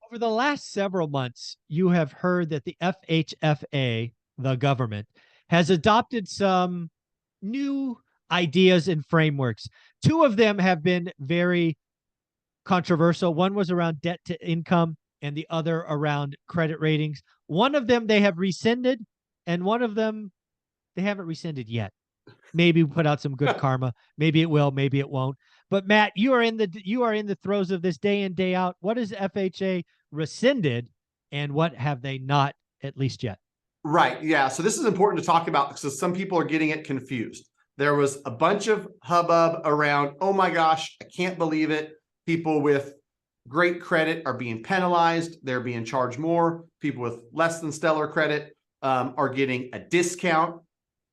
Over the last several months, you have heard that the FHFA, the government, has adopted some new ideas and frameworks. Two of them have been very controversial. One was around debt to income, and the other around credit ratings. One of them they have rescinded, and one of them they haven't rescinded yet. Maybe put out some good karma. Maybe it will, maybe it won't. But Matt, you are in the throes of this day in, day out. What is FHA rescinded, and what have they not, at least yet? Right. Yeah. So this is important to talk about because some people are getting it confused. There was a bunch of hubbub around, oh my gosh, I can't believe it. People with great credit are being penalized. They're being charged more. People with less than stellar credit are getting a discount.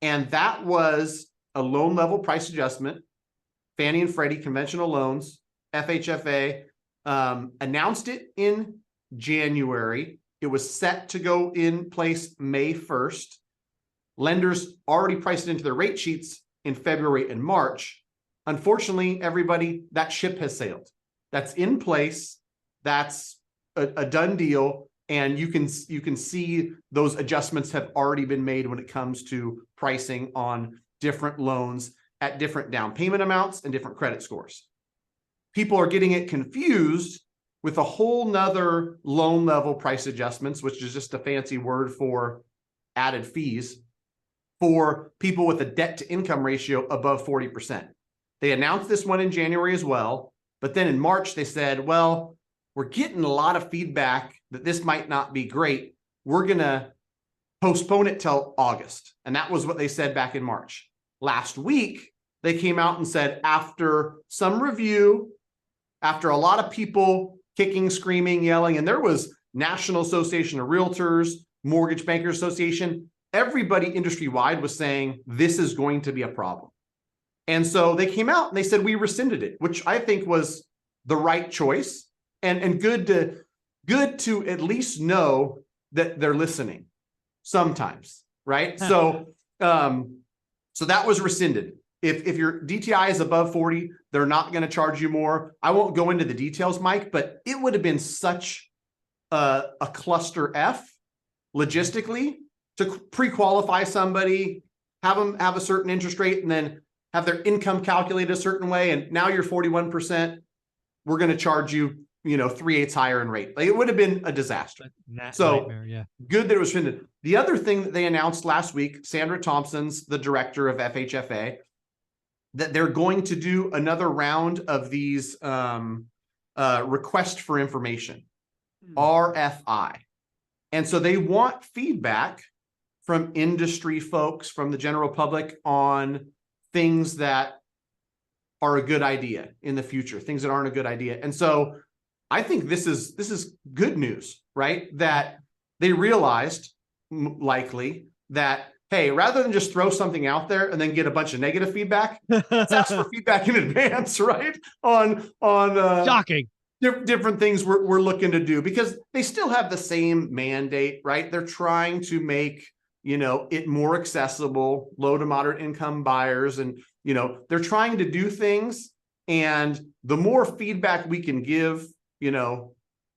And that was a loan level price adjustment. Fannie and Freddie conventional loans, FHFA, announced it in January. It was set to go in place May 1st. Lenders already priced it into their rate sheets in February and March. Unfortunately, everybody, that ship has sailed. That's in place. That's a done deal. And you can see those adjustments have already been made when it comes to pricing on different loans at different down payment amounts and different credit scores. People are getting it confused with a whole nother loan level price adjustments, which is just a fancy word for added fees for people with a debt to income ratio above 40%. They announced this one in January as well, but then in March they said, well, we're getting a lot of feedback that this might not be great. We're going to postpone it till August. And that was what they said back in March. Last week, they came out and said, after some review, after a lot of people kicking, screaming, yelling, and there was National Association of Realtors, Mortgage Bankers Association, everybody industry-wide was saying this is going to be a problem. And so they came out and they said, we rescinded it, which I think was the right choice and good to at least know that they're listening sometimes, right? So that was rescinded. If your DTI is above 40, they're not going to charge you more. I won't go into the details, Mike, but it would have been such a cluster F logistically to pre-qualify somebody, have them have a certain interest rate, and then have their income calculated a certain way. And now you're 41%. We're going to charge you, 3/8 higher in rate. Like, it would have been a disaster. So good that it was rescinded. The other thing that they announced last week, Sandra Thompson's the director of FHFA, that they're going to do another round of these request for information, RFI. And so they want feedback from industry folks, from the general public on things that are a good idea in the future, things that aren't a good idea. And so I think this is good news, right? That they realized likely that, hey, rather than just throw something out there and then get a bunch of negative feedback, let's ask for feedback in advance, right? On Shocking. Different things we're looking to do, because they still have the same mandate, right? They're trying to make, it more accessible, low to moderate income buyers. And, they're trying to do things. And the more feedback we can give,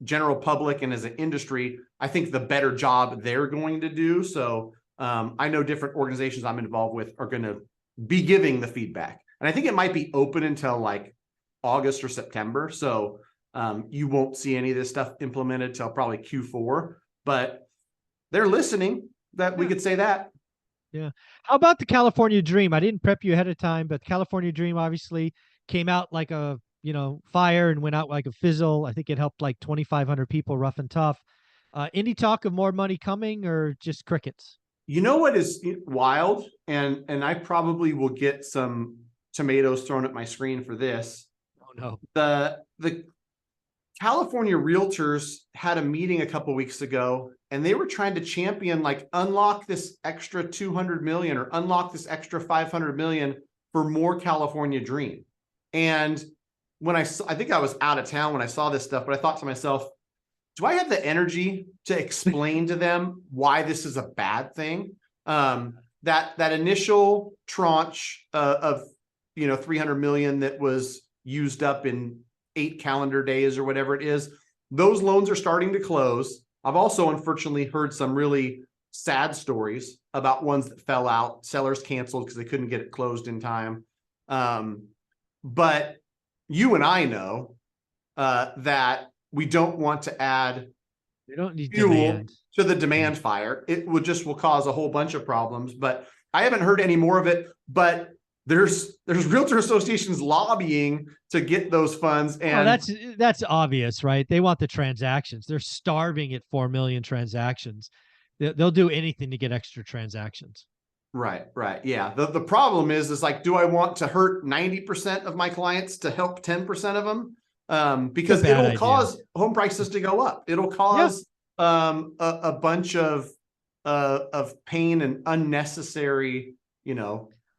general public and as an industry, I think the better job they're going to do. So I know different organizations I'm involved with are going to be giving the feedback. And I think it might be open until like August or September. So you won't see any of this stuff implemented till probably Q4, but they're listening. That we could say that. Yeah. How about the California Dream? I didn't prep you ahead of time, but California Dream obviously came out like a, fire and went out like a fizzle. I think it helped like 2,500 people, rough and tough. Any talk of more money coming, or just crickets? You know what is wild? And I probably will get some tomatoes thrown at my screen for this. Oh no. The California realtors had a meeting a couple weeks ago, and they were trying to champion, like, unlock this extra 200 million or unlock this extra 500 million for more California Dream. And when I think I was out of town when I saw this stuff, but I thought to myself, do I have the energy to explain to them why this is a bad thing? That initial tranche of 300 million that was used up in 8 calendar days or whatever it is, those loans are starting to close. I've also unfortunately heard some really sad stories about ones that fell out, sellers canceled because they couldn't get it closed in time. But you and I know that we don't want to add We don't need fuel demand to the demand fire. It will cause a whole bunch of problems, but I haven't heard any more of it. But there's realtor associations lobbying to get those funds. And that's obvious, right? They want the transactions. They're starving at 4 million transactions. They'll do anything to get extra transactions. Right. Yeah. The problem is like, do I want to hurt 90% of my clients to help 10% of them? Because it'll cause home prices to go up. It'll cause a bunch of pain and unnecessary,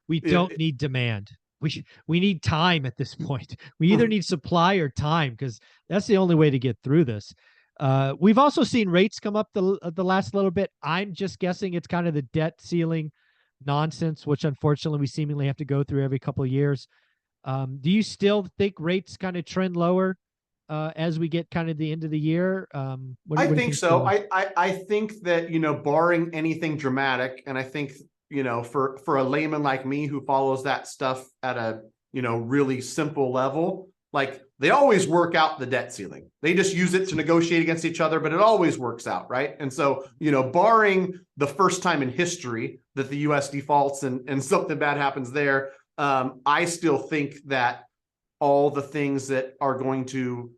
we don't need demand. We need time at this point. We either need supply or time, because that's the only way to get through this. We've also seen rates come up the last little bit. I'm just guessing it's kind of the debt ceiling nonsense, which unfortunately we seemingly have to go through every couple of years. Do you still think rates kind of trend lower as we get kind of the end of the year? I think so. I think that, barring anything dramatic, and I think, for a layman like me who follows that stuff at a, really simple level, like they always work out the debt ceiling. They just use it to negotiate against each other, but it always works out, right? And so, barring the first time in history that the US defaults and something bad happens there, I still think that all the things that are going to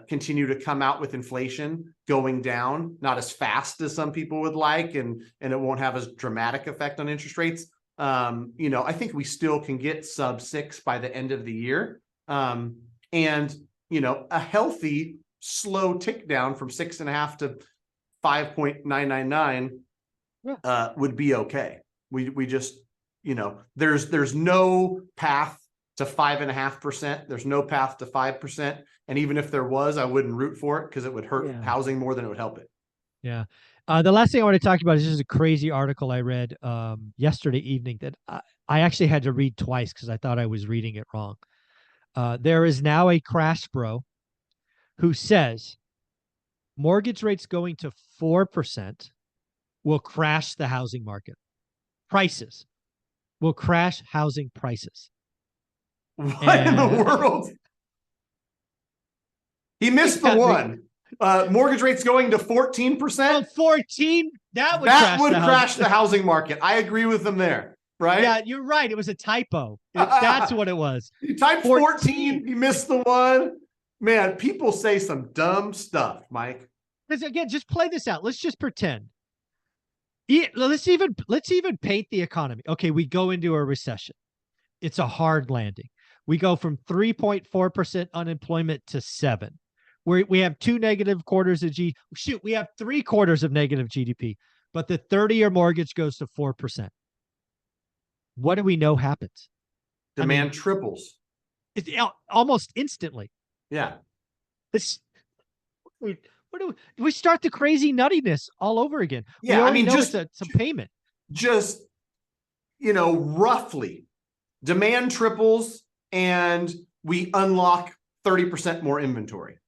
continue to come out with inflation going down, not as fast as some people would like, and it won't have as dramatic effect on interest rates. I think we still can get sub 6 by the end of the year. And a healthy slow tick down from 6.5 to 5.999 would be okay. We just, there's no path to 5.5%. There's no path to 5%. And even if there was, I wouldn't root for it because it would hurt housing more than it would help it. Yeah. The last thing I want to talk about is just a crazy article I read yesterday evening that I actually had to read twice because I thought I was reading it wrong. There is now a crash bro who says mortgage rates going to 4% will crash the housing market. Prices will crash housing prices. What in the world? He missed the one. Mortgage rates going to 14%. 14? That would crash the housing market. I agree with them there. Right? Yeah, you're right. It was a typo. That's what it was. You typed 14. You missed the one. Man, people say some dumb stuff, Mike. Because again, just play this out. Let's just pretend. Let's even paint the economy. Okay, we go into a recession. It's a hard landing. We go from 3.4% unemployment to 7%. We have 2 negative quarters of we have 3 quarters of negative GDP, but the 30-year mortgage goes to 4%. What do we know happens? Demand triples. It's almost instantly. Yeah. We start the crazy nuttiness all over again. Yeah, it's a payment. Just, roughly, demand triples and we unlock 30% more inventory.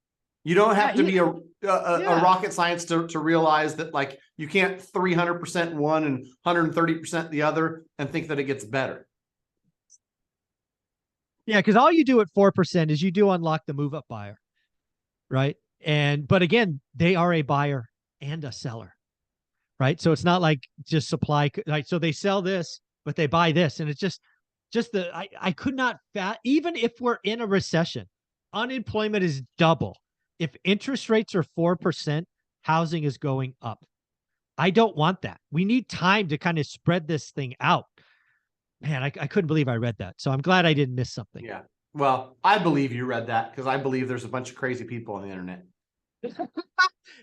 You don't have to be a rocket science to realize that, like, you can't 300% one and 130% the other and think that it gets better. Yeah, because all you do at 4% is you do unlock the move-up buyer, right? But again, they are a buyer and a seller, right? So it's not like just supply. Right? So they sell this, but they buy this, and it's just I could not even if we're in a recession, unemployment is double. If interest rates are 4%, housing is going up. I don't want that. We need time to kind of spread this thing out. Man, I couldn't believe I read that. So I'm glad I didn't miss something. Yeah. Well, I believe you read that because I believe there's a bunch of crazy people on the internet.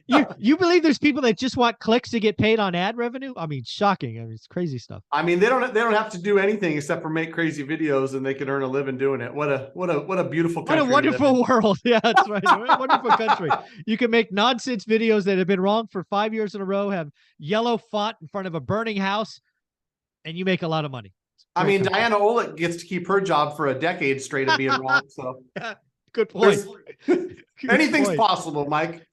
You believe there's people that just want clicks to get paid on ad revenue? I mean, shocking. I mean, it's crazy stuff. I mean, they don't have to do anything except for make crazy videos, and they can earn a living doing it. What a beautiful country. What a wonderful world. Yeah, that's right. What a wonderful country. You can make nonsense videos that have been wrong for 5 years in a row, have yellow font in front of a burning house, and you make a lot of money. I mean, Diana Olick gets to keep her job for a decade straight of being wrong. So Good point. Good Anything's point. possible, Mike.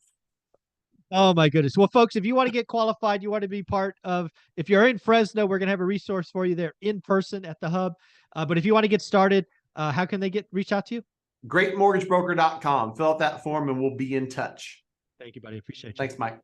Oh my goodness. Well, folks, if you want to get qualified, you want to be part of, if you're in Fresno, we're going to have a resource for you there in person at the hub. But if you want to get started, how can they reach out to you? Greatmortgagebroker.com. Fill out that form and we'll be in touch. Thank you, buddy. Appreciate you. Thanks, Mike.